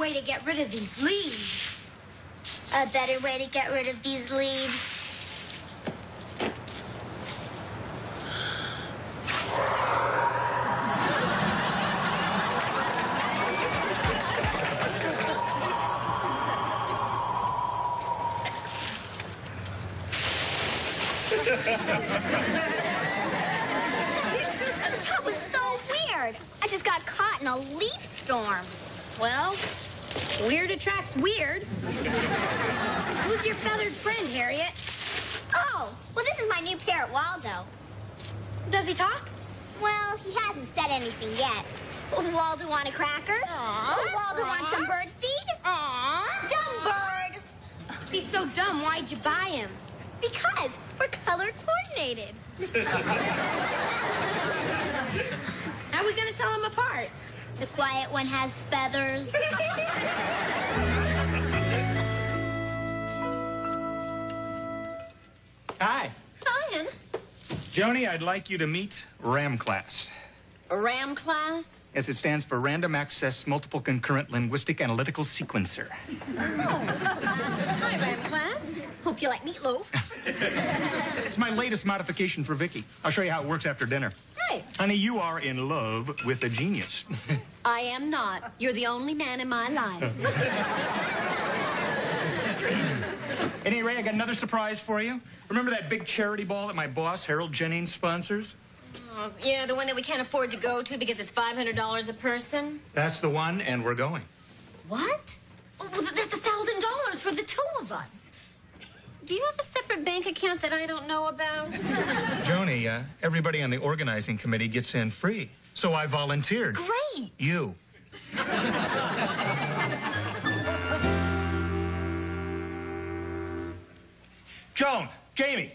way to get rid of these leaves. A better way to get rid of these leaves. That was so weird. I just got caught in a leaf storm. Well, weird attracts weird. Who's your feathered friend, Harriet? Oh, well, this is my new parrot, Waldo. Does he talk? Well, he hasn't said anything yet. Waldo want a cracker? Aww. Waldo want some bird seed? Aww. Dumb bird! If he's so dumb, why'd you buy him? Because we're color coordinated. How are we gonna tell them apart? The quiet one has feathers. Hi. Ryan. Joni, I'd like you to meet RAM class. RAM class? Yes, it stands for Random Access Multiple Concurrent Linguistic Analytical Sequencer. Oh. Hi, RAM class. Hope you like meatloaf. It's my latest modification for Vicki. I'll show you how it works after dinner. Hey. Honey, you are in love with a genius. I am not. You're the only man in my life. Anyway, I got another surprise for you. Remember that big charity ball that my boss, Harold Jennings, sponsors? Yeah, the one that we can't afford to go to because it's $500 a person? That's the one, and we're going. What? Oh, well, that's $1,000 for the two of us. Do you have a separate bank account that I don't know about? Joni, everybody on the organizing committee gets in free, so I volunteered. Great. You. Joan, Jamie.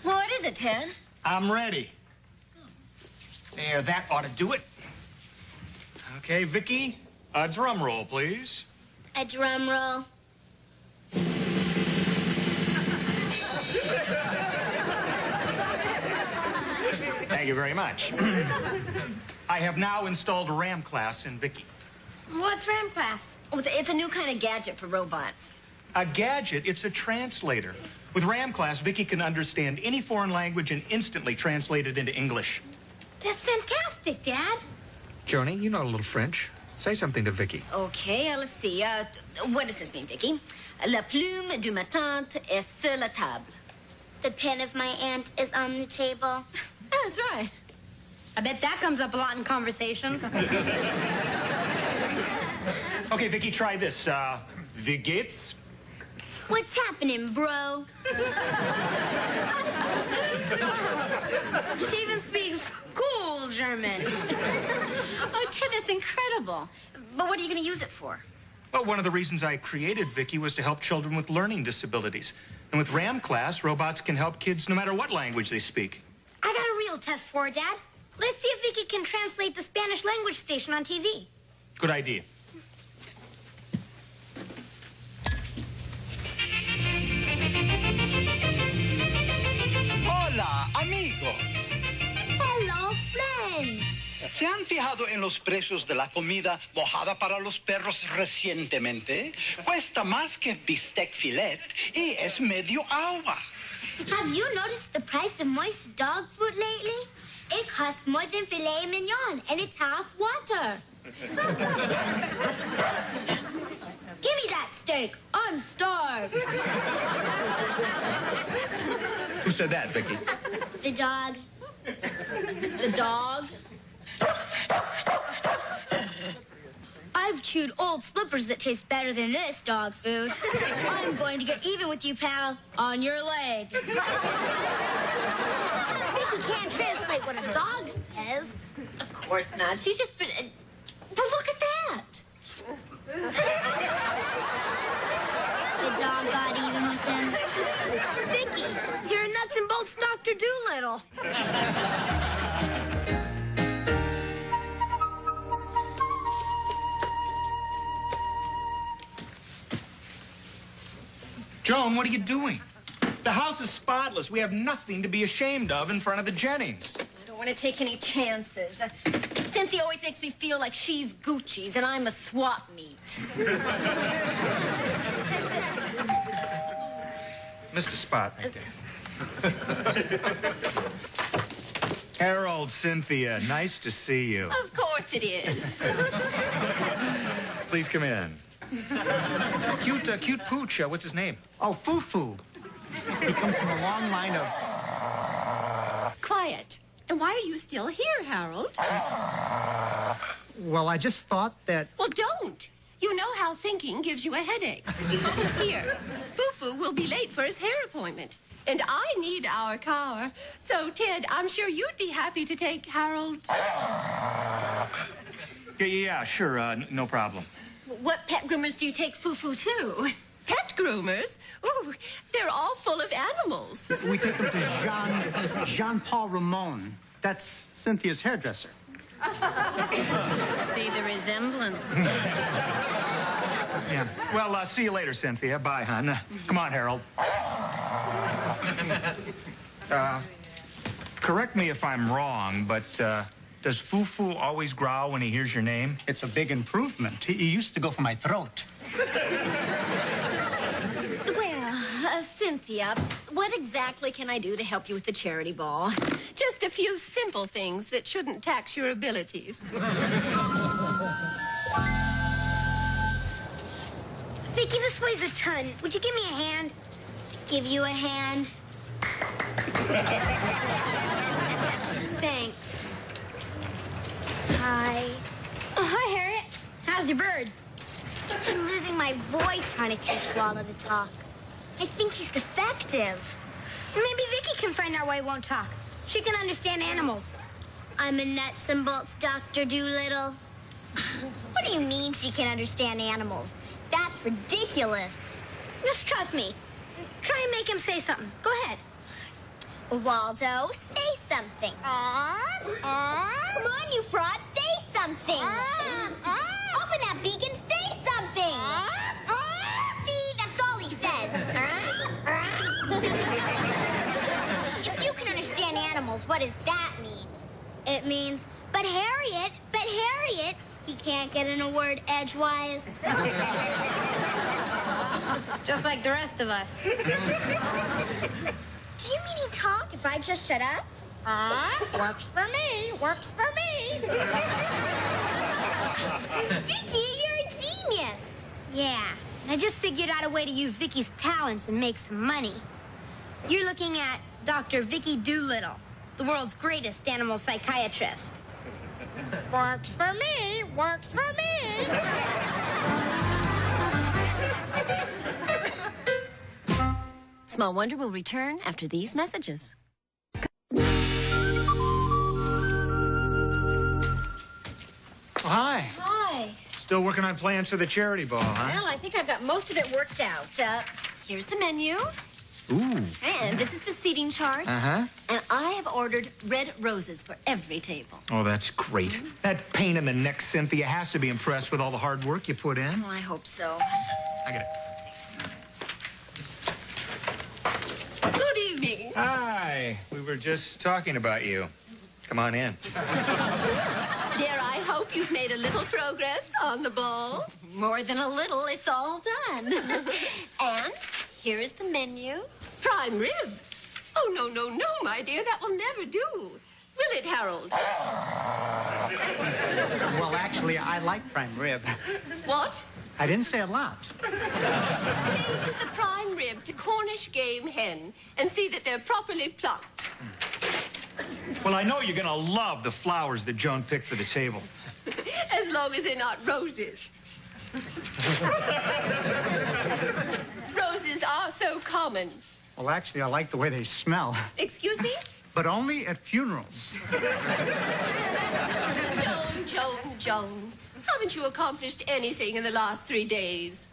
What is it, Ted? I'm ready. There, that ought to do it. Okay, Vicki, a drum roll, please. A drum roll. Thank you very much. I have now installed RAM class in Vicki. What's RAM class? Oh, it's a new kind of gadget for robots. A gadget, it's a translator. With RAM class, Vicki can understand any foreign language and instantly translate it into English. That's fantastic, Dad. Joni, you know a little French. Say something to Vicki. Okay, let's see. What does this mean, Vicki? La plume de ma tante est sur la table. The pen of my aunt is on the table. That's right. I bet that comes up a lot in conversations. Okay, Vicki, try this. Wie geht's? What's happening, bro? She even speaks cool German. Oh, Ted, that's incredible. But what are you going to use it for? Well, one of the reasons I created Vicki was to help children with learning disabilities. And with RAM class, robots can help kids no matter what language they speak. I got a real test for her, Dad. Let's see if Vicki can translate the Spanish language station on TV. Good idea. Hola, amigos. Hello, friends. ¿Se han fijado en los precios de la comida mojada para los perros recientemente? Cuesta más que bistec filet y es medio agua. Have you noticed the price of moist dog food lately? It costs more than filet mignon, and it's half water. Give me that steak. I'm starved. Who said that, Vicki? The dog. The dog? I've chewed old slippers that taste better than this dog food. I'm going to get even with you, pal. On your leg. Vicki can't translate what a dog says. Of course not. She's just been... But look at that. The dog got even with him. Vicki, you're a nuts and bolts Dr. Doolittle. Joan, what are you doing? The house is spotless. We have nothing to be ashamed of in front of the Jennings. I don't want to take any chances. Cynthia always makes me feel like she's Gucci's and I'm a swap meet. Mr. Spot, right there. Harold, Cynthia, nice to see you. Of course it is. Please come in. Cute pooch. What's his name? Oh, Foo-Foo. He comes from a long line of... Quiet. And why are you still here, Harold? Well, I just thought that... Well, don't. You know how thinking gives you a headache. Here, Foo-Foo will be late for his hair appointment. And I need our car. So, Ted, I'm sure you'd be happy to take Harold. Yeah, sure. No problem. What pet groomers do you take Foo-Foo to? Pet groomers? Ooh, they're all full of animals. We take him to Jean-Paul Ramon. That's Cynthia's hairdresser. See the resemblance. Yeah. Well, see you later, Cynthia. Bye, hon. Come on, Harold. Correct me if I'm wrong, but does Foo-Foo always growl when he hears your name? It's a big improvement. He used to go for my throat. Well, Cynthia, what exactly can I do to help you with the charity ball? Just a few simple things that shouldn't tax your abilities. Vicki, this weighs a ton. Would you give me a hand? Give you a hand. Thanks. Hi. Oh, hi, Harriet. How's your bird? I'm losing my voice trying to teach Waldo to talk. I think he's defective. Maybe Vicki can find out why he won't talk. She can understand animals. I'm a nuts and bolts Dr. Doolittle. What do you mean she can understand animals? That's ridiculous. Just trust me. Try and make him say something. Go ahead. Waldo, say something. Come on, you fraud, say something. Open that beak and say something. See, that's all he says. If you can understand animals, what does that mean? It means, but Harriet, he can't get in a word edgewise. Just like the rest of us. Do you mean he'd talk if I just shut up? Works for me. Works for me. Vicki, you're a genius. Yeah, I just figured out a way to use Vicki's talents and make some money. You're looking at Dr. Vicki Doolittle, the world's greatest animal psychiatrist. Works for me. Works for me. Small Wonder will return after these messages. Oh, hi. Hi. Still working on plans for the charity ball, huh? Well, I think I've got most of it worked out. Here's the menu. Ooh. And this is the seating chart. Uh-huh. And I have ordered red roses for every table. Oh, that's great. That pain in the neck, Cynthia, has to be impressed with all the hard work you put in. Oh, I hope so. I get it. Good evening. Hi. We were just talking about you. Come on in. Dare I hope you've made a little progress on the ball? More than a little, it's all done. And here is the menu. Prime rib. Oh, no, my dear. That will never do. Will it, Harold? Well, actually, I like prime rib. What? I didn't say a lot. Change the prime rib to Cornish game hen and see that they're properly plucked. Well, I know you're going to love the flowers that Joan picked for the table. As long as they're not roses. Roses are so common. Well, actually, I like the way they smell. Excuse me? But only at funerals. Joan. Haven't you accomplished anything in the last 3 days?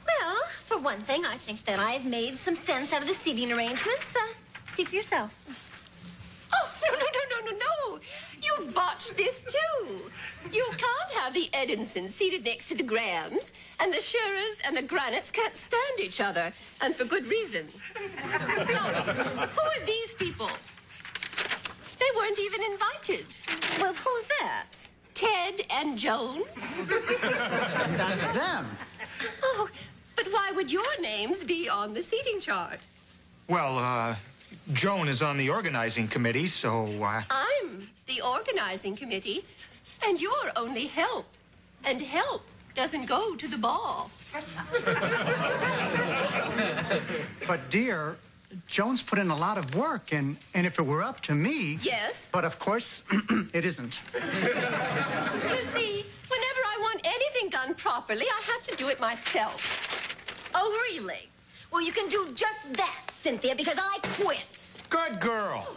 Well, for one thing, I think that I've made some sense out of the seating arrangements. See for yourself. Oh, no. You've botched this, too. You can't have the Edinson seated next to the Grahams, and the Shearers and the Granites can't stand each other, and for good reason. Now, who are these people? They weren't even invited. Well, who's that? Ted and Joan. That's them. Oh, but why would your names be on the seating chart? Well, Joan is on the organizing committee, so, I'm the organizing committee, and you're only help. And help doesn't go to the ball. But, dear, Joan's put in a lot of work, and if it were up to me... Yes? But, of course, it isn't. You see, whenever I want anything done properly, I have to do it myself. Oh, really? Well, you can do just that, Cynthia, because I quit. good girl.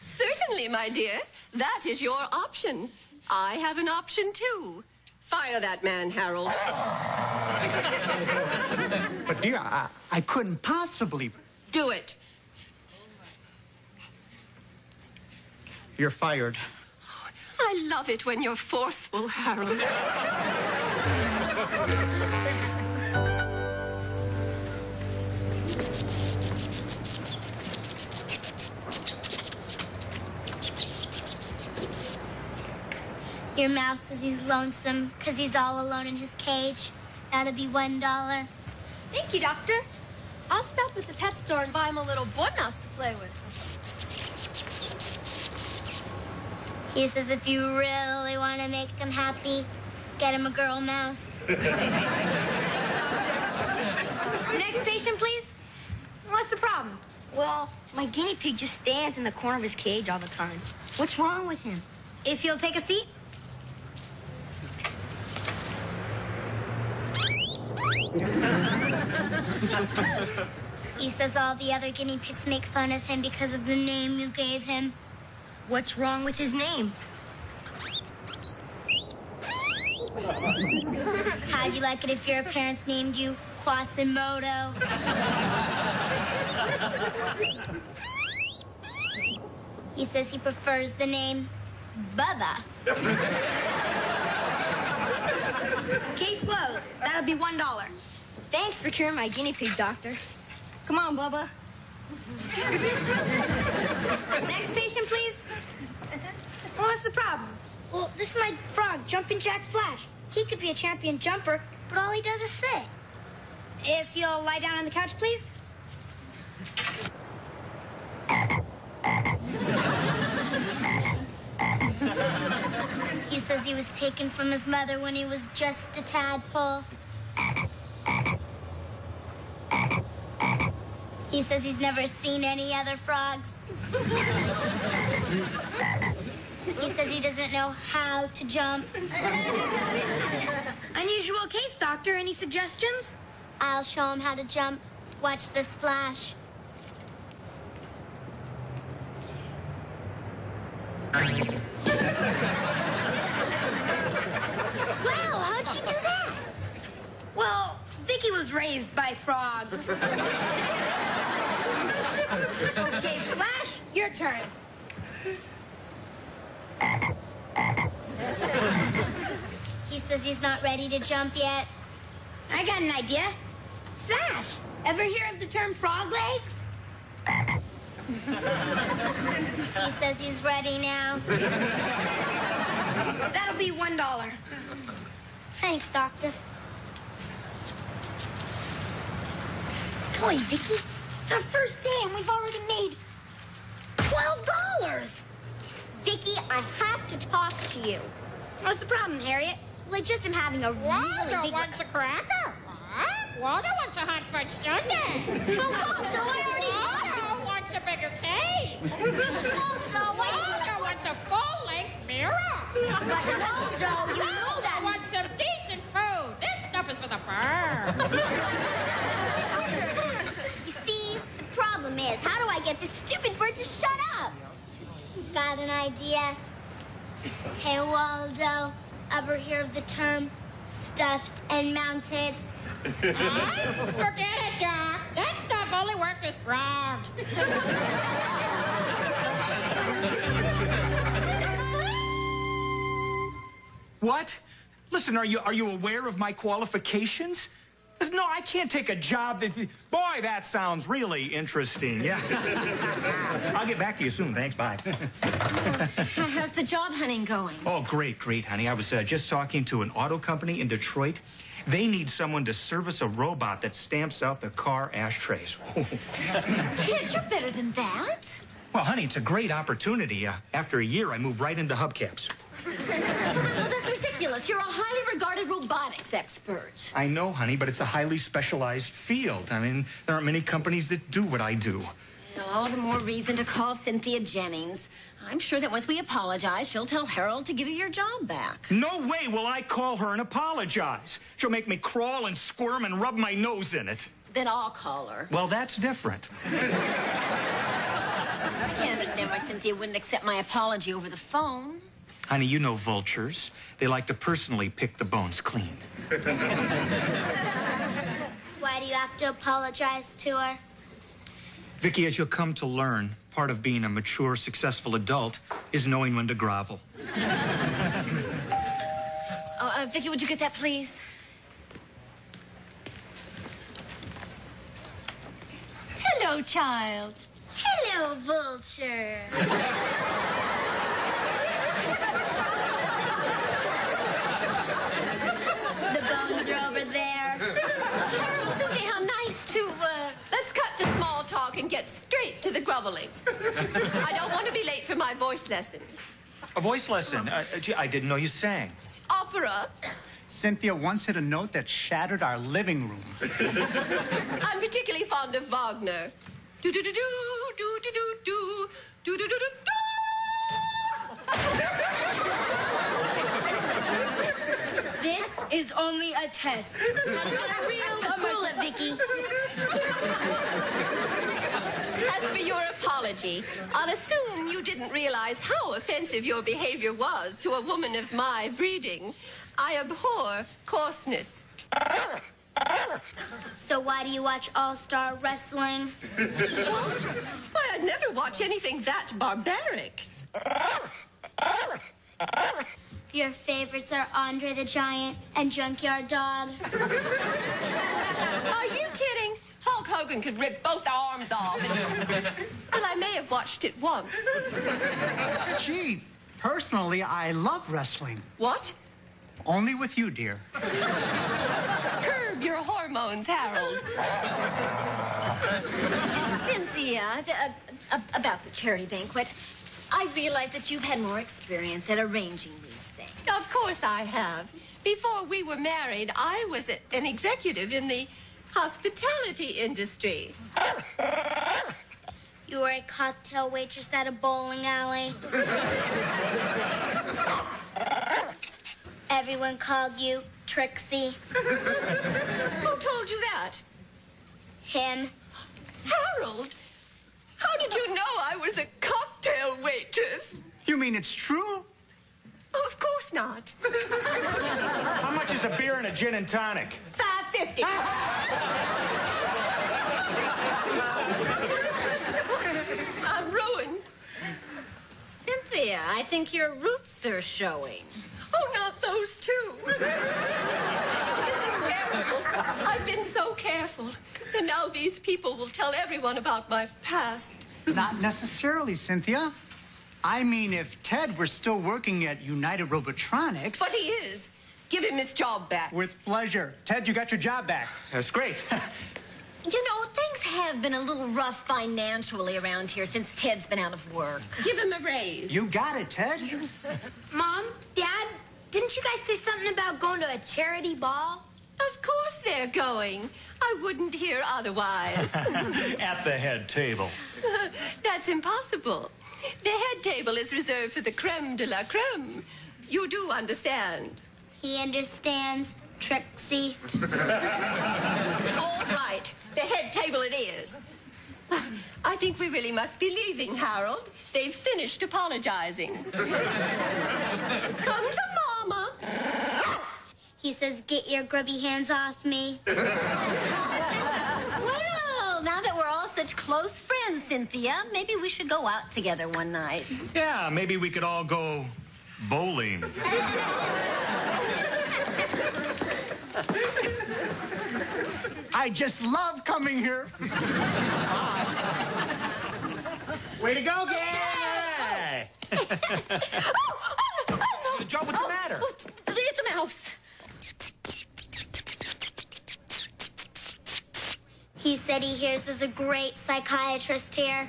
Certainly, my dear. That is your option. I have an option, too. Fire that man, Harold. But, dear, I couldn't possibly... Do it. You're fired. I love it when you're forceful, Harold. Your mouse says he's lonesome because he's all alone in his cage. That'll be $1. Thank you, Doctor. I'll stop at the pet store and buy him a little boy mouse to play with. He says if you really want to make him happy, get him a girl mouse. Next patient, please. What's the problem? Well, my guinea pig just stands in the corner of his cage all the time. What's wrong with him? If you'll take a seat. He says all the other guinea pigs make fun of him because of the name you gave him. What's wrong with his name? How'd you like it if your parents named you Quasimodo? He says he prefers the name Bubba. Case closed. That'll be $1. Thanks for curing my guinea pig, Doctor. Come on, Bubba. Next patient, please. What's the problem? Well, this is my frog, Jumpin' Jack Flash. He could be a champion jumper, but all he does is sit. If you'll lie down on the couch, please. He says he was taken from his mother when he was just a tadpole. He says he's never seen any other frogs. He says he doesn't know how to jump. Unusual case, Doctor. Any suggestions? I'll show him how to jump. Watch this flash. Wow, how'd she do that? Well, Vicki was raised by frogs. Okay, Flash, your turn. He says he's not ready to jump yet. I got an idea. Flash, ever hear of the term frog legs? He says he's ready now. That'll be $1. Thanks, Doctor. Boy, Vicki, it's our first day and we've already made $12. Vicki, I have to talk to you. What's the problem, Harriet? Well, I just am having a really Waldo big... wants a cracker. What? Waldo wants a hot fudge sundae. But Waldo, I already bought it. Waldo wants a bigger cake. Waldo wants a full-length mirror. But Waldo, you know Waldo that... wants some decent food. This stuff is for the birds. You see, the problem is, how do I get this stupid bird to shut up? Got an idea? Hey, Waldo, ever hear of the term stuffed and mounted? Forget it, Doc. That stuff only works with frogs. What? Listen, are you aware of my qualifications? No, I can't take a job that... Boy, that sounds really interesting. Yeah. I'll get back to you soon. Thanks. Bye. How's the job hunting going? Oh, great, honey. I was just talking to an auto company in Detroit. They need someone to service a robot that stamps out the car ashtrays. Ted, you're better than that. Well, honey, it's a great opportunity. After a year, I moved right into hubcaps. Well, that's ridiculous. You're a highly regarded robotics expert. I know, honey, but it's a highly specialized field. I mean, there aren't many companies that do what I do. All the more reason to call Cynthia Jennings. I'm sure that once we apologize, she'll tell Harold to give you your job back. No way will I call her and apologize. She'll make me crawl and squirm and rub my nose in it. Then I'll call her. Well, that's different. I can't understand why Cynthia wouldn't accept my apology over the phone. Honey, you know vultures. They like to personally pick the bones clean. Why do you have to apologize to her? Vicki, as you'll come to learn, part of being a mature, successful adult is knowing when to grovel. Vicki, would you get that, please? Hello, child. Hello, vulture. The bones are over there. Harold, Cynthia, how nice to, Let's cut the small talk and get straight to the groveling. I don't want to be late for my voice lesson. A voice lesson? Gee, I didn't know you sang. Opera. Cynthia once hit a note that shattered our living room. I'm particularly fond of Wagner. Do-do-do-do, do-do-do-do, do-do-do-do-do. This is only a test. Not a real bullet, Vicki. As for your apology, I'll assume you didn't realize how offensive your behavior was to a woman of my breeding. I abhor coarseness. So why do you watch All-Star Wrestling? What? Why, I'd never watch anything that barbaric. Your favorites are Andre the Giant and Junkyard Dog. Are you kidding? Hulk Hogan could rip both arms off. Well, I may have watched it once. Gee, personally, I love wrestling. What? Only with you, dear. Curb your hormones, Harold. Cynthia, about the charity banquet, I realize that you've had more experience at arranging these things. Of course I have. Before we were married, I was an executive in the hospitality industry. You were a cocktail waitress at a bowling alley. Everyone called you Trixie. Who told you that? Him. Harold, how did you know I was a cocktail waitress? You mean it's true? Oh, of course not. How much is a beer and a gin and tonic? $5.50. I'm ruined. Cynthia, I think your roots are showing. Oh, not those two. This is terrible. I've been so careful. And now these people will tell everyone about my past. Not necessarily, Cynthia. I mean, if Ted were still working at United Robotronics... But he is. Give him his job back. With pleasure. Ted, you got your job back. That's great. You know, things have been a little rough financially around here since Ted's been out of work. Give him a raise. You got it, Ted. Mom, Dad, didn't you guys say something about going to a charity ball? Of course they're going. I wouldn't hear otherwise. At the head table. That's impossible. The head table is reserved for the creme de la creme. You do understand. He understands, Trixie. All right. The head table it is. I think we really must be leaving, Harold. They've finished apologizing. Come to Mama. He says, get your grubby hands off me. Well, now that we're all such close friends, Cynthia, maybe we should go out together one night. Yeah, maybe we could all go bowling. I just love coming here. Way to go, gang! Joe, what's the matter? It's a mouse. He said he hears there's a great psychiatrist here.